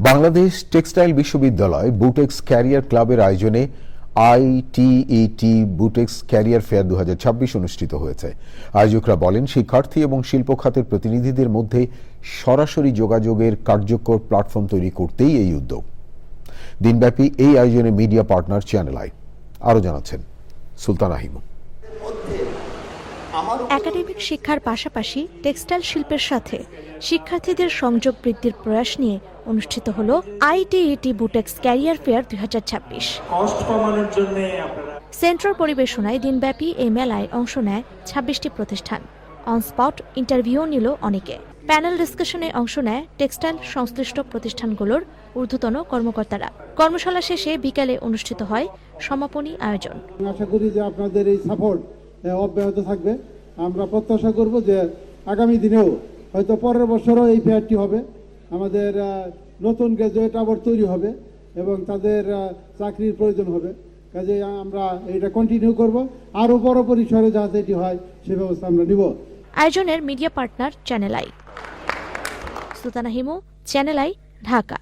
Bangladesh textile বিশ্ববিদ্যালয় Butex career ক্লাবের আয়োজনে ITET বুটেক্স ক্যারিয়ার ফেয়ার 2026 অনুষ্ঠিত হয়েছে। আয়োজকরা বলেন, শিক্ষার্থী এবং শিল্প খাতের প্রতিনিধিদের মধ্যে সরাসরি যোগাযোগের কার্যকর প্ল্যাটফর্ম তৈরি করতেই এই উদ্যোগ। দিনব্যাপী এই আয়োজনে মিডিয়া পার্টনার চ্যানেল আই। আরও জানাচ্ছেন সুলতানা হিমু। একাডেমিক শিক্ষার পাশাপাশি টেক্সটাইল শিল্পের সাথে শিক্ষার্থীদের সংযোগ বৃদ্ধির প্রয়াস নিয়ে অনুষ্ঠিত হলো ITET BUTEX career fair 2026। Central পরিবেশনায় দিনব্যাপী এই মেলায় অংশ নেয় 26টি প্রতিষ্ঠান। অনস্পট ইন্টারভিউ নিল অনেকে। প্যানেল ডিসকাশনে অংশ নেয় টেক্সটাইল সংশ্লিষ্ট প্রতিষ্ঠানগুলোর ঊর্ধ্বতন কর্মকর্তারা। কর্মশালা শেষে বিকালে অনুষ্ঠিত হয় সমাপনী আয়োজন। আশা করি যে আপনাদের এই সাপোর্ট অব্যাহত থাকবে। আমরা প্রত্যাশা করব যে আগামী দিনেও হয়তো পরের বছরও এই ফেয়ারটি হবে। আমাদের নতুন গ্র্যাজুয়েট আবার তৈরি হবে এবং তাদের চাকরির প্রয়োজন হবে। কাজে আমরা এটা কন্টিনিউ করব, আরও বড় পরিসরে যাতে এটি হয় সে ব্যবস্থা আমরা নিব। আয়োজনের media partner channel I. Sultana Himu, channel I, Dhaka.